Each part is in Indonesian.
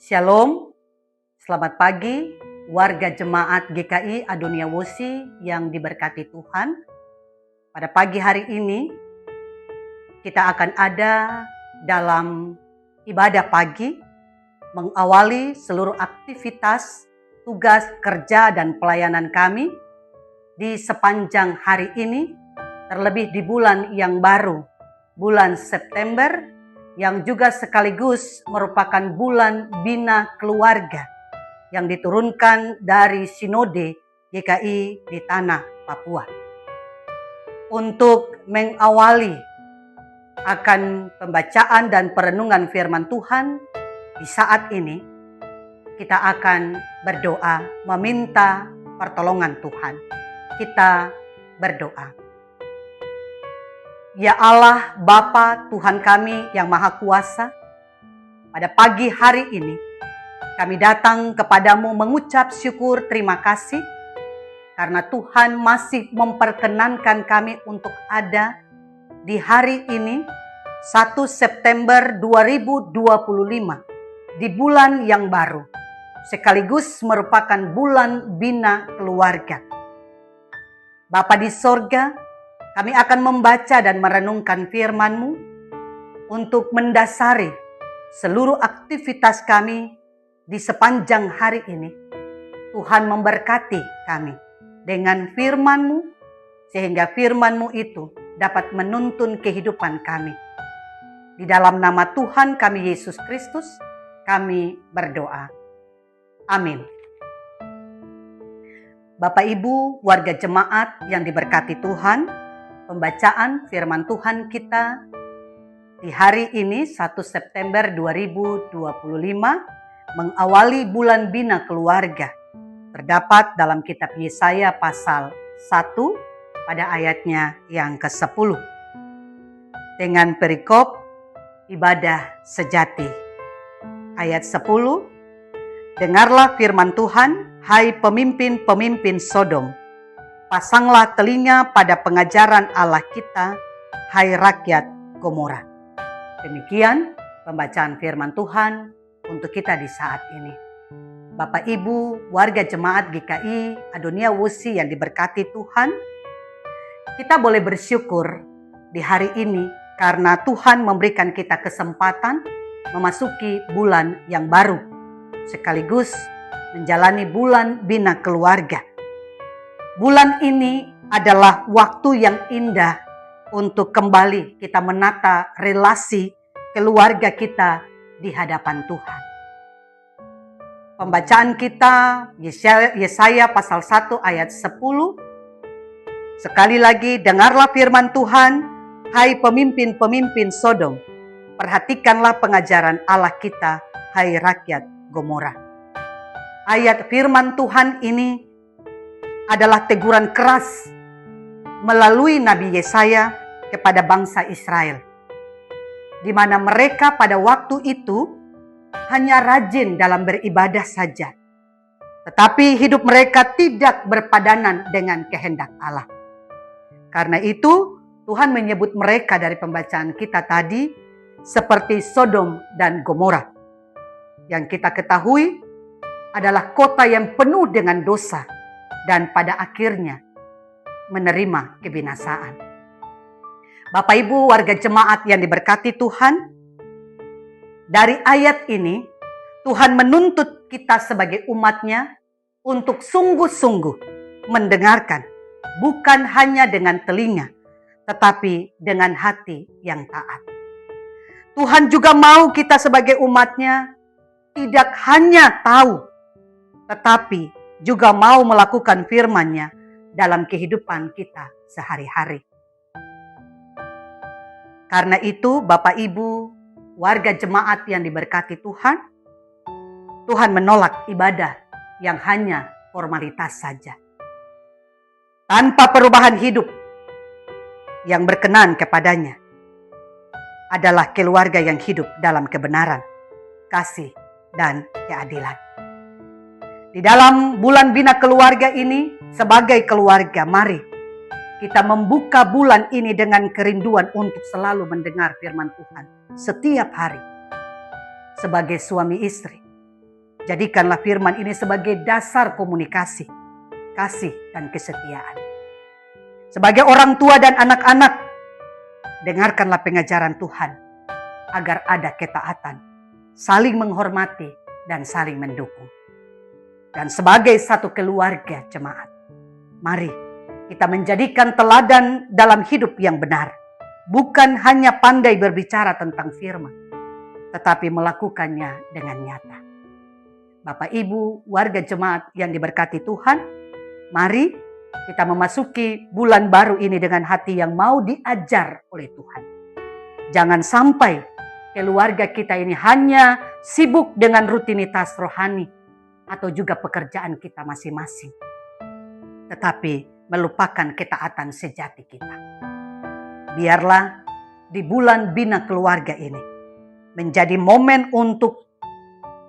Shalom, selamat pagi warga jemaat GKI Adonia Wosi yang diberkati Tuhan. Pada pagi hari ini kita akan ada dalam ibadah pagi mengawali seluruh aktivitas, tugas, kerja, dan pelayanan kami di sepanjang hari ini, terlebih di bulan yang baru, bulan September, yang juga sekaligus merupakan bulan Bina Keluarga yang diturunkan dari Sinode GKI di Tanah Papua. Untuk mengawali akan pembacaan dan perenungan firman Tuhan di saat ini, kita akan berdoa meminta pertolongan Tuhan. Kita berdoa. Ya Allah, Bapa Tuhan kami yang Maha Kuasa, pada pagi hari ini kami datang kepadamu mengucap syukur terima kasih karena Tuhan masih memperkenankan kami untuk ada di hari ini 1 September 2025 di bulan yang baru, sekaligus merupakan bulan Bina Keluarga. Bapa di sorga, kami akan membaca dan merenungkan firman-Mu untuk mendasari seluruh aktivitas kami di sepanjang hari ini. Tuhan memberkati kami dengan firman-Mu, sehingga firman-Mu itu dapat menuntun kehidupan kami. Di dalam nama Tuhan kami Yesus Kristus, kami berdoa. Amin. Bapak Ibu, warga jemaat yang diberkati Tuhan, pembacaan firman Tuhan kita di hari ini 1 September 2025 mengawali bulan Bina Keluarga terdapat dalam kitab Yesaya pasal 1 pada ayatnya yang ke-10 dengan perikop ibadah sejati. Ayat 10, dengarlah firman Tuhan, hai pemimpin-pemimpin Sodom, pasanglah telinga pada pengajaran Allah kita, hai rakyat Gomora. Demikian pembacaan firman Tuhan untuk kita di saat ini. Bapak Ibu, warga jemaat GKI Adonia Wosi yang diberkati Tuhan, kita boleh bersyukur di hari ini karena Tuhan memberikan kita kesempatan memasuki bulan yang baru, sekaligus menjalani bulan Bina Keluarga. Bulan ini adalah waktu yang indah untuk kembali kita menata relasi keluarga kita di hadapan Tuhan. Pembacaan kita Yesaya pasal 1 ayat 10. Sekali lagi, dengarlah firman Tuhan, hai pemimpin-pemimpin Sodom, perhatikanlah pengajaran Allah kita, hai rakyat Gomora. Ayat firman Tuhan ini adalah teguran keras melalui Nabi Yesaya kepada bangsa Israel, di mana mereka pada waktu itu hanya rajin dalam beribadah saja, tetapi hidup mereka tidak berpadanan dengan kehendak Allah. Karena itu Tuhan menyebut mereka dari pembacaan kita tadi seperti Sodom dan Gomora, yang kita ketahui adalah kota yang penuh dengan dosa dan pada akhirnya menerima kebinasaan. Bapak Ibu warga jemaat yang diberkati Tuhan, dari ayat ini Tuhan menuntut kita sebagai umatnya untuk sungguh-sungguh mendengarkan, bukan hanya dengan telinga, tetapi dengan hati yang taat. Tuhan juga mau kita sebagai umatnya tidak hanya tahu, tetapi juga mau melakukan firman-Nya dalam kehidupan kita sehari-hari. Karena itu Bapak Ibu, warga jemaat yang diberkati Tuhan, Tuhan menolak ibadah yang hanya formalitas saja. Tanpa perubahan hidup yang berkenan kepadanya adalah keluarga yang hidup dalam kebenaran, kasih, dan keadilan. Di dalam bulan Bina Keluarga ini, sebagai keluarga, mari kita membuka bulan ini dengan kerinduan untuk selalu mendengar firman Tuhan setiap hari. Sebagai suami istri, jadikanlah firman ini sebagai dasar komunikasi, kasih, dan kesetiaan. Sebagai orang tua dan anak-anak, dengarkanlah pengajaran Tuhan agar ada ketaatan, saling menghormati, dan saling mendukung. Dan sebagai satu keluarga jemaat, mari kita menjadikan teladan dalam hidup yang benar. Bukan hanya pandai berbicara tentang firman, tetapi melakukannya dengan nyata. Bapak Ibu, warga jemaat yang diberkati Tuhan, mari kita memasuki bulan baru ini dengan hati yang mau diajar oleh Tuhan. Jangan sampai keluarga kita ini hanya sibuk dengan rutinitas rohani atau juga pekerjaan kita masing-masing, tetapi melupakan ketaatan sejati kita. Biarlah di bulan bina keluarga ini menjadi momen untuk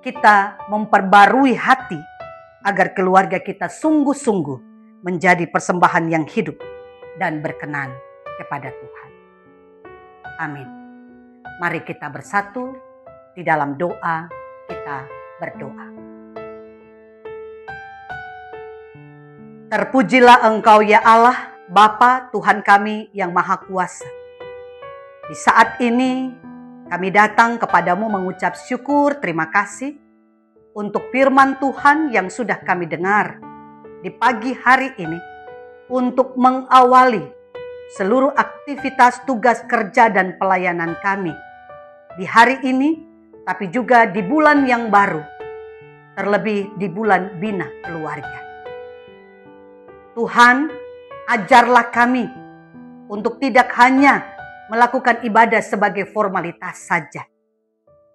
kita memperbarui hati agar keluarga kita sungguh-sungguh menjadi persembahan yang hidup dan berkenan kepada Tuhan. Amin. Mari kita bersatu di dalam doa, kita berdoa. Terpujilah Engkau ya Allah, Bapa Tuhan kami yang Maha Kuasa. Di saat ini kami datang kepadamu mengucap syukur, terima kasih untuk firman Tuhan yang sudah kami dengar di pagi hari ini untuk mengawali seluruh aktivitas tugas kerja dan pelayanan kami di hari ini, tapi juga di bulan yang baru, terlebih di bulan bina keluarga. Tuhan, ajarlah kami untuk tidak hanya melakukan ibadah sebagai formalitas saja,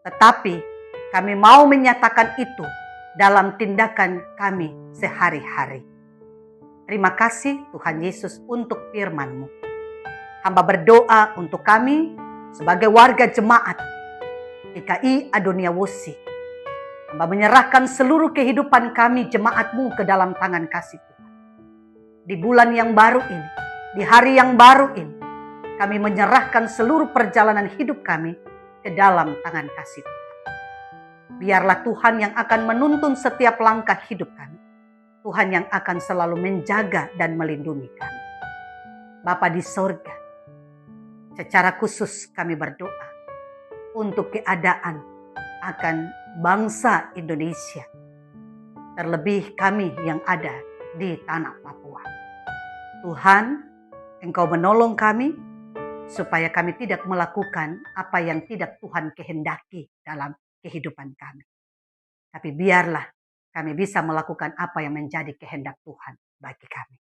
tetapi kami mau menyatakan itu dalam tindakan kami sehari-hari. Terima kasih Tuhan Yesus untuk firman-Mu. Hamba berdoa untuk kami sebagai warga jemaat GKI Adonia Wosi. Hamba menyerahkan seluruh kehidupan kami jemaat-Mu ke dalam tangan kasih Tuhan. Di bulan yang baru ini, di hari yang baru ini, kami menyerahkan seluruh perjalanan hidup kami ke dalam tangan kasih Tuhan. Biarlah Tuhan yang akan menuntun setiap langkah hidup kami. Tuhan yang akan selalu menjaga dan melindungi kami. Bapa di sorga, secara khusus kami berdoa untuk keadaan akan bangsa Indonesia. Terlebih kami yang ada di tanah Papua. Tuhan, Engkau menolong kami supaya kami tidak melakukan apa yang tidak Tuhan kehendaki dalam kehidupan kami. Tapi biarlah kami bisa melakukan apa yang menjadi kehendak Tuhan bagi kami.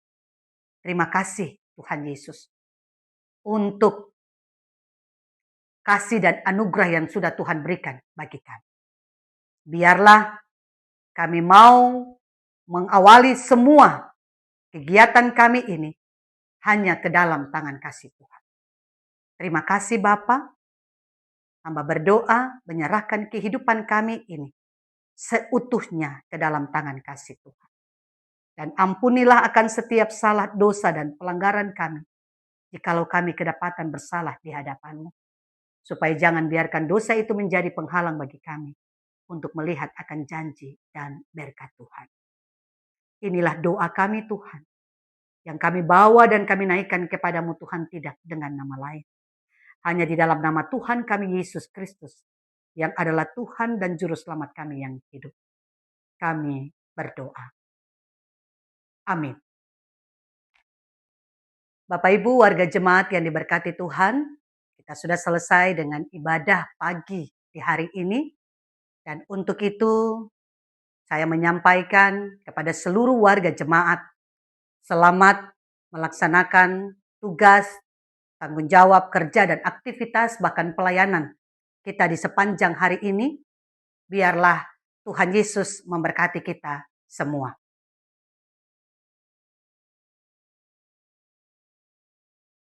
Terima kasih Tuhan Yesus untuk kasih dan anugerah yang sudah Tuhan berikan bagi kami. Biarlah kami mau mengawali semua kegiatan kami ini hanya ke dalam tangan kasih Tuhan. Terima kasih Bapa. Hamba berdoa menyerahkan kehidupan kami ini seutuhnya ke dalam tangan kasih Tuhan. Dan ampunilah akan setiap salah, dosa, dan pelanggaran kami, jikalau kami kedapatan bersalah di hadapan-Mu. Supaya jangan biarkan dosa itu menjadi penghalang bagi kami untuk melihat akan janji dan berkat Tuhan. Inilah doa kami Tuhan, yang kami bawa dan kami naikkan kepadamu Tuhan, tidak dengan nama lain. Hanya di dalam nama Tuhan kami Yesus Kristus, yang adalah Tuhan dan Juru Selamat kami yang hidup. Kami berdoa. Amin. Bapak Ibu warga jemaat yang diberkati Tuhan, kita sudah selesai dengan ibadah pagi di hari ini. Dan untuk itu saya menyampaikan kepada seluruh warga jemaat, selamat melaksanakan tugas, tanggung jawab, kerja, dan aktivitas bahkan pelayanan kita di sepanjang hari ini. Biarlah Tuhan Yesus memberkati kita semua.